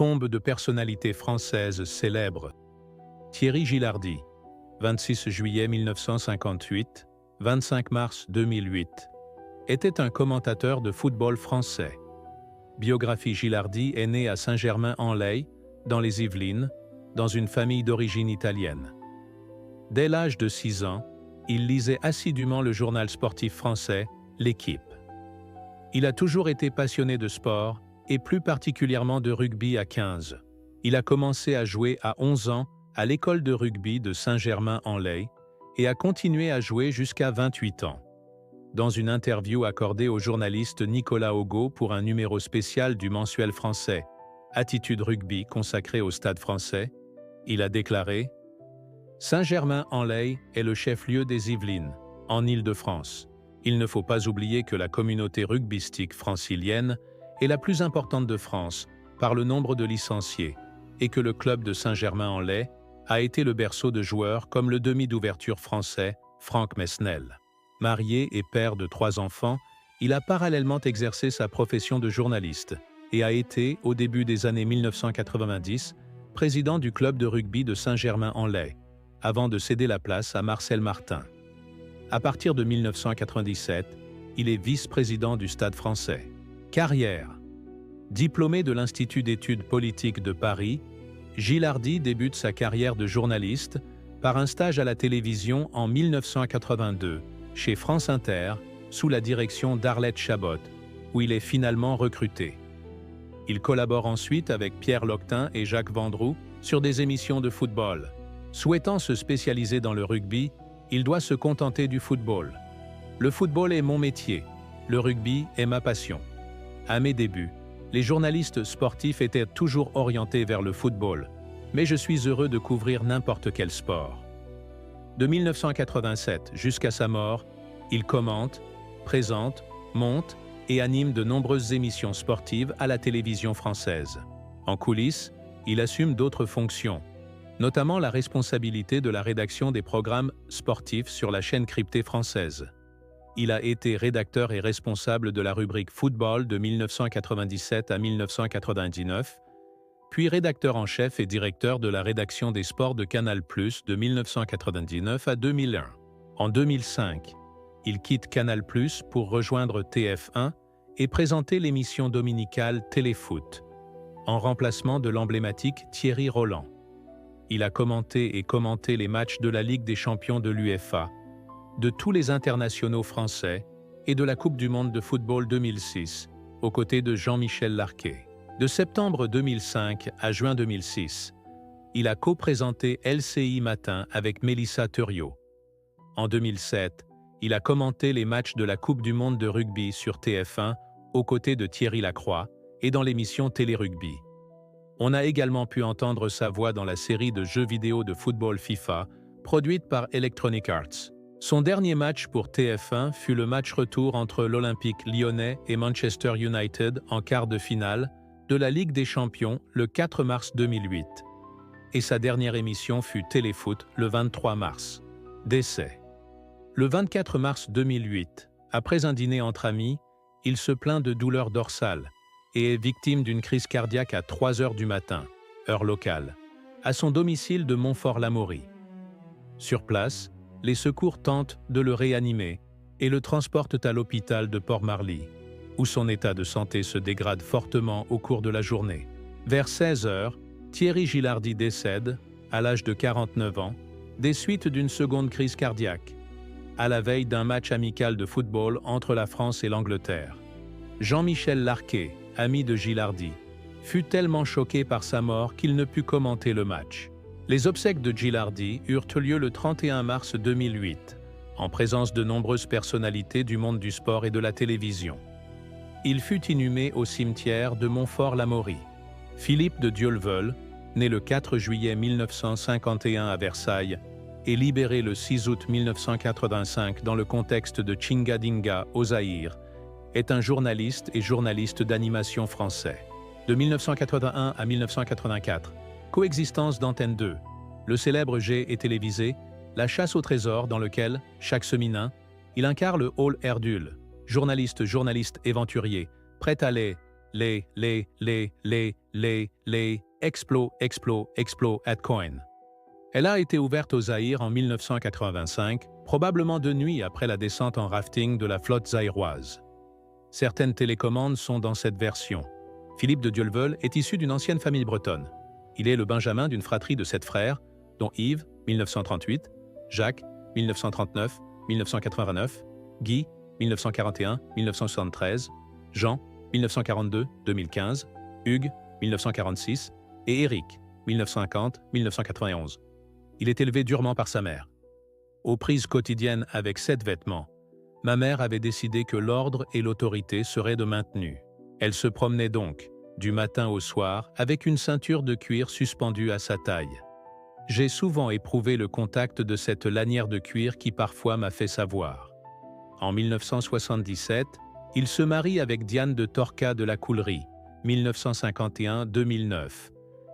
Tombe de personnalités françaises célèbres. Thierry Gilardi, 26 juillet 1958, 25 mars 2008, était un commentateur de football français. Biographie: Gilardi est né à Saint-Germain-en-Laye, dans les Yvelines, dans une famille d'origine italienne. Dès l'âge de 6 ans, il lisait assidûment le journal sportif français, L'Équipe. Il a toujours été passionné de sport, et plus particulièrement de rugby à 15. Il a commencé à jouer à 11 ans à l'école de rugby de Saint-Germain-en-Laye et a continué à jouer jusqu'à 28 ans. Dans une interview accordée au journaliste Nicolas Augaud pour un numéro spécial du mensuel français Attitude Rugby consacré au Stade français, il a déclaré « Saint-Germain-en-Laye est le chef-lieu des Yvelines, en Île-de-France. Il ne faut pas oublier que la communauté rugbystique francilienne est la plus importante de France par le nombre de licenciés et que le club de Saint-Germain-en-Laye a été le berceau de joueurs comme le demi d'ouverture français Franck Mesnel. Marié et père de 3 enfants, il a parallèlement exercé sa profession de journaliste et a été, au début des années 1990, président du club de rugby de Saint-Germain-en-Laye, avant de céder la place à Marcel Martin. À partir de 1997, il est vice-président du Stade français. Carrière. Diplômé de l'Institut d'études politiques de Paris, Gilardi débute sa carrière de journaliste par un stage à la télévision en 1982, chez France Inter, sous la direction d'Arlette Chabot, où il est finalement recruté. Il collabore ensuite avec Pierre Loctin et Jacques Vendroux sur des émissions de football. Souhaitant se spécialiser dans le rugby, il doit se contenter du football. Le football est mon métier, le rugby est ma passion. À mes débuts, les journalistes sportifs étaient toujours orientés vers le football, mais je suis heureux de couvrir n'importe quel sport. De 1987 jusqu'à sa mort, il commente, présente, monte et anime de nombreuses émissions sportives à la télévision française. En coulisses, il assume d'autres fonctions, notamment la responsabilité de la rédaction des programmes sportifs sur la chaîne cryptée française. Il a été rédacteur et responsable de la rubrique Football de 1997 à 1999, puis rédacteur en chef et directeur de la rédaction des sports de Canal+ de 1999 à 2001. En 2005, il quitte Canal+ pour rejoindre TF1 et présenter l'émission dominicale Téléfoot, en remplacement de l'emblématique Thierry Roland. Il a commenté et commenté les matchs de la Ligue des champions de l'UEFA, de tous les internationaux français et de la Coupe du monde de football 2006, aux côtés de Jean-Michel Larquet. De septembre 2005 à juin 2006, il a co-présenté LCI Matin avec Mélissa Thuriot. En 2007, il a commenté les matchs de la Coupe du monde de rugby sur TF1 aux côtés de Thierry Lacroix et dans l'émission Télé Rugby. On a également pu entendre sa voix dans la série de jeux vidéo de football FIFA produite par Electronic Arts. Son dernier match pour TF1 fut le match retour entre l'Olympique lyonnais et Manchester United en quart de finale de la Ligue des champions le 4 mars 2008. Et sa dernière émission fut Téléfoot le 23 mars. Décès. Le 24 mars 2008, après un dîner entre amis, il se plaint de douleurs dorsales et est victime d'une crise cardiaque à 3 heures du matin, heure locale, à son domicile de Montfort-l'Amaury. Sur place, les secours tentent de le réanimer et le transportent à l'hôpital de Port-Marly, où son état de santé se dégrade fortement au cours de la journée. Vers 16 heures, Thierry Gilardi décède, à l'âge de 49 ans, des suites d'une seconde crise cardiaque, à la veille d'un match amical de football entre la France et l'Angleterre. Jean-Michel Larquet, ami de Gilardi, fut tellement choqué par sa mort qu'il ne put commenter le match. Les obsèques de Gilardi eurent lieu le 31 mars 2008, en présence de nombreuses personnalités du monde du sport et de la télévision. Il fut inhumé au cimetière de Montfort-l'Amaury. Philippe de Dieuleveulle, né le 4 juillet 1951 à Versailles et libéré le 6 août 1985 dans le contexte de Tchingadinga au Zaïre, est un journaliste et journaliste d'animation français. De 1981 à 1984, coexistence d'Antenne 2, le célèbre G est télévisé, La chasse au trésor dans lequel, chaque semaine, il incarne le Hall Erdul, journaliste aventurier, prêt à explo at coin. Elle a été ouverte au Zaïre en 1985, probablement de nuit après la descente en rafting de la flotte zaïroise. Certaines télécommandes sont dans cette version. Philippe de Dieuleveulle est issu d'une ancienne famille bretonne. Il est le benjamin d'une fratrie de 7 frères, dont Yves, 1938, Jacques, 1939-1989, Guy, 1941-1973, Jean, 1942-2015, Hugues, 1946, et Éric, 1950-1991. Il est élevé durement par sa mère. Aux prises quotidiennes avec 7 vêtements, ma mère avait décidé que l'ordre et l'autorité seraient de maintenus. Elle se promenait donc, du matin au soir, avec une ceinture de cuir suspendue à sa taille. J'ai souvent éprouvé le contact de cette lanière de cuir qui parfois m'a fait savoir. En 1977, il se marie avec Diane de Torca de la Coulerie, 1951-2009,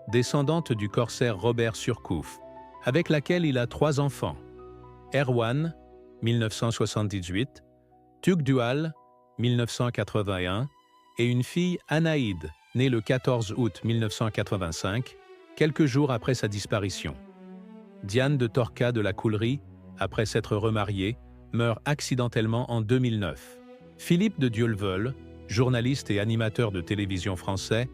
descendante du corsaire Robert Surcouf, avec laquelle il a 3 enfants. Erwan, 1978, Tugdual, 1981, et une fille Anaïde, née le 14 août 1985, quelques jours après sa disparition. Diane de Torca de la Coulerie, après s'être remariée, meurt accidentellement en 2009. Philippe de Dieuleveulle, journaliste et animateur de télévision français,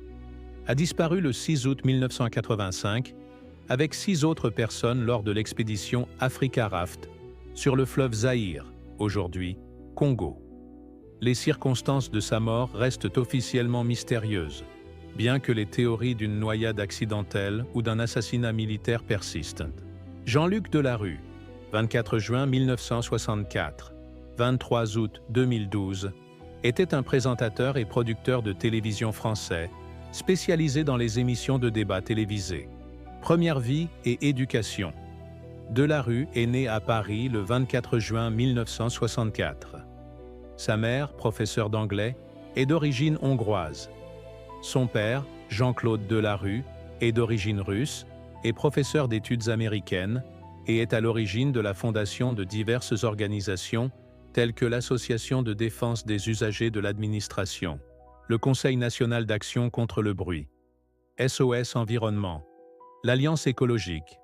a disparu le 6 août 1985 avec 6 autres personnes lors de l'expédition Africa Raft sur le fleuve Zaïre, aujourd'hui Congo. Les circonstances de sa mort restent officiellement mystérieuses, bien que les théories d'une noyade accidentelle ou d'un assassinat militaire persistent. Jean-Luc Delarue, 24 juin 1964, 23 août 2012, était un présentateur et producteur de télévision français, spécialisé dans les émissions de débat télévisées. Première vie et éducation. Delarue est né à Paris le 24 juin 1964. Sa mère, professeure d'anglais, est d'origine hongroise. Son père, Jean-Claude Delarue, est d'origine russe et professeur d'études américaines et est à l'origine de la fondation de diverses organisations telles que l'Association de défense des usagers de l'administration, le Conseil national d'action contre le bruit, SOS Environnement, l'Alliance écologique,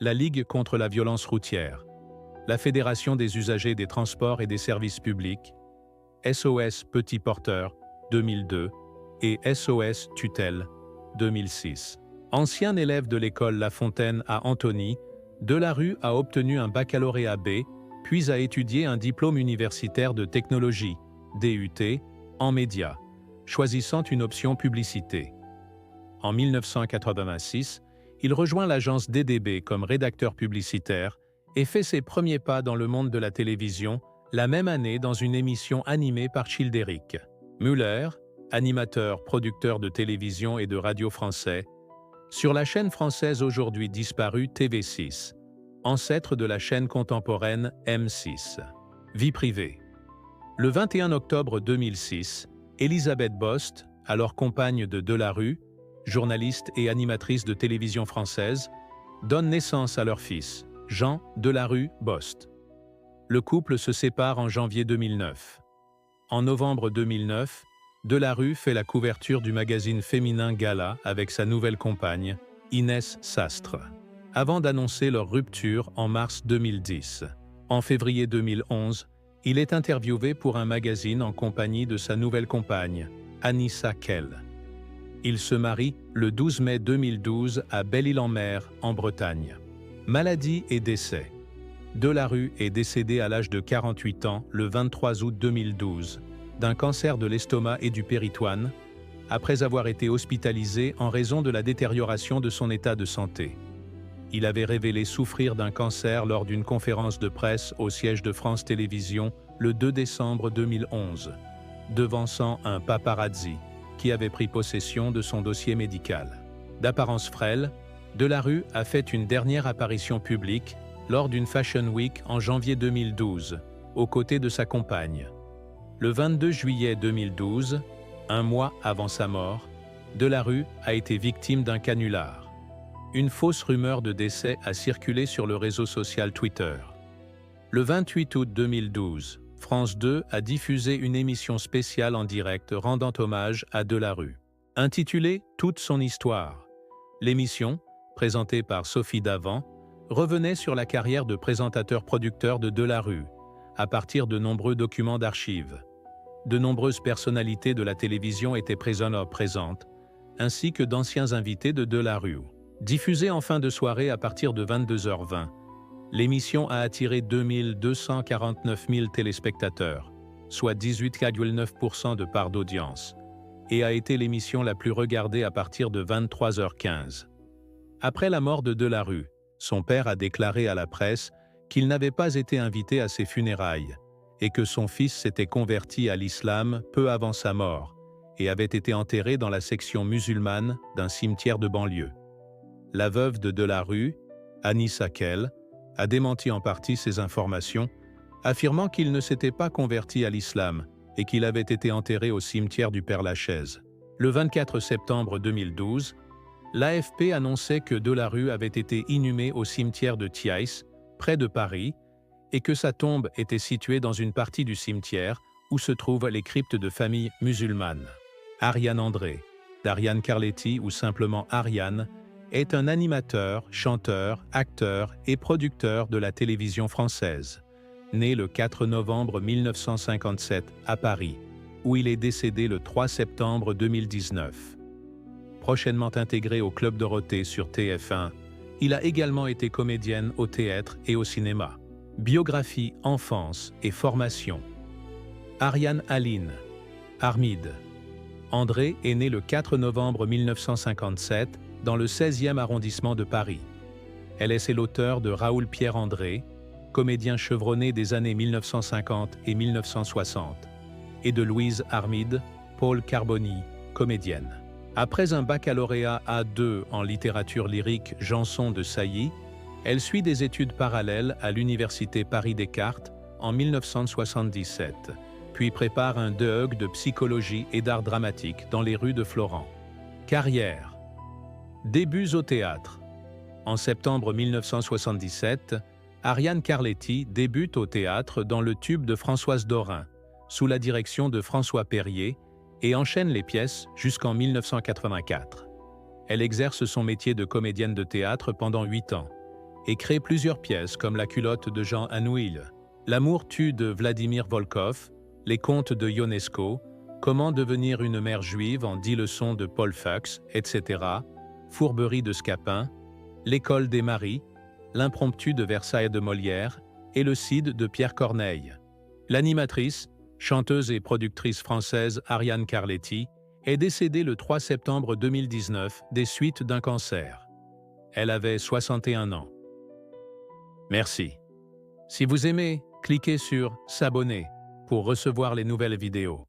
la Ligue contre la violence routière, la Fédération des usagers des transports et des services publics, SOS Petit Porteur 2002 et SOS Tutelle 2006. Ancien élève de l'école La Fontaine à Antony, Delarue a obtenu un baccalauréat B, puis a étudié un diplôme universitaire de technologie, DUT, en médias, choisissant une option publicité. En 1986, il rejoint l'agence DDB comme rédacteur publicitaire et fait ses premiers pas dans le monde de la télévision la même année dans une émission animée par Childéric. Muller, animateur, producteur de télévision et de radio français, sur la chaîne française aujourd'hui disparue TV6, ancêtre de la chaîne contemporaine M6. Vie privée. Le 21 octobre 2006, Elisabeth Bost, alors compagne de Delarue, journaliste et animatrice de télévision française, donne naissance à leur fils, Jean Delarue Bost. Le couple se sépare en janvier 2009. En novembre 2009, Delarue fait la couverture du magazine féminin Gala avec sa nouvelle compagne, Inès Sastre, avant d'annoncer leur rupture en mars 2010. En février 2011, il est interviewé pour un magazine en compagnie de sa nouvelle compagne, Anissa Kell. Il se marie le 12 mai 2012 à Belle-Île-en-Mer, en Bretagne. Maladie et décès. Delarue est décédé à l'âge de 48 ans le 23 août 2012 d'un cancer de l'estomac et du péritoine, après avoir été hospitalisé en raison de la détérioration de son état de santé. Il avait révélé souffrir d'un cancer lors d'une conférence de presse au siège de France Télévisions le 2 décembre 2011, devançant un paparazzi qui avait pris possession de son dossier médical. D'apparence frêle, Delarue a fait une dernière apparition publique lors d'une Fashion Week en janvier 2012, aux côtés de sa compagne. Le 22 juillet 2012, un mois avant sa mort, Delarue a été victime d'un canular. Une fausse rumeur de décès a circulé sur le réseau social Twitter. Le 28 août 2012, France 2 a diffusé une émission spéciale en direct rendant hommage à Delarue. Intitulée « Toute son histoire », l'émission, présentée par Sophie Davant, revenait sur la carrière de présentateur-producteur de Delarue, à partir de nombreux documents d'archives. De nombreuses personnalités de la télévision étaient présentes, ainsi que d'anciens invités de Delarue. Diffusée en fin de soirée à partir de 22h20, l'émission a attiré 2 249 000 téléspectateurs, soit 18,9% de part d'audience, et a été l'émission la plus regardée à partir de 23h15. Après la mort de Delarue, son père a déclaré à la presse qu'il n'avait pas été invité à ses funérailles et que son fils s'était converti à l'islam peu avant sa mort et avait été enterré dans la section musulmane d'un cimetière de banlieue. La veuve de Delarue, Annie Sakel, a démenti en partie ces informations, affirmant qu'il ne s'était pas converti à l'islam et qu'il avait été enterré au cimetière du Père-Lachaise. Le 24 septembre 2012, l'AFP annonçait que Delarue avait été inhumé au cimetière de Thiais, près de Paris, et que sa tombe était située dans une partie du cimetière où se trouvent les cryptes de familles musulmanes. Ariane André, d'Ariane Carletti ou simplement Ariane, est un animateur, chanteur, acteur et producteur de la télévision française, né le 4 novembre 1957 à Paris, où il est décédé le 3 septembre 2019. Prochainement intégré au Club Dorothée sur TF1, il a également été comédienne au théâtre et au cinéma. Biographie, enfance et formation. Ariane Aline, Armide. André est né le 4 novembre 1957 dans le 16e arrondissement de Paris. Elle est l'auteur de Raoul Pierre André, comédien chevronné des années 1950 et 1960, et de Louise Armide, Paul Carboni, comédienne. Après un baccalauréat A2 en littérature lyrique Janson de Sailly, elle suit des études parallèles à l'Université Paris-Descartes en 1977, puis prépare un DEUG de psychologie et d'art dramatique dans les rues de Florent. Carrière. Débuts au théâtre. En septembre 1977, Ariane Carletti débute au théâtre dans Le Tube de Françoise Dorin, sous la direction de François Perrier, et enchaîne les pièces jusqu'en 1984. Elle exerce son métier de comédienne de théâtre pendant 8 ans et crée plusieurs pièces comme La culotte de Jean Anouilh, L'amour tue de Vladimir Volkov, Les contes de Ionesco, Comment devenir une mère juive en 10 leçons de Paul Fuchs, etc., Fourberie de Scapin, L'école des maris, L'impromptu de Versailles de Molière et Le Cid de Pierre Corneille. L'animatrice, chanteuse et productrice française Ariane Carletti est décédée le 3 septembre 2019 des suites d'un cancer. Elle avait 61 ans. Merci. Si vous aimez, cliquez sur « S'abonner » pour recevoir les nouvelles vidéos.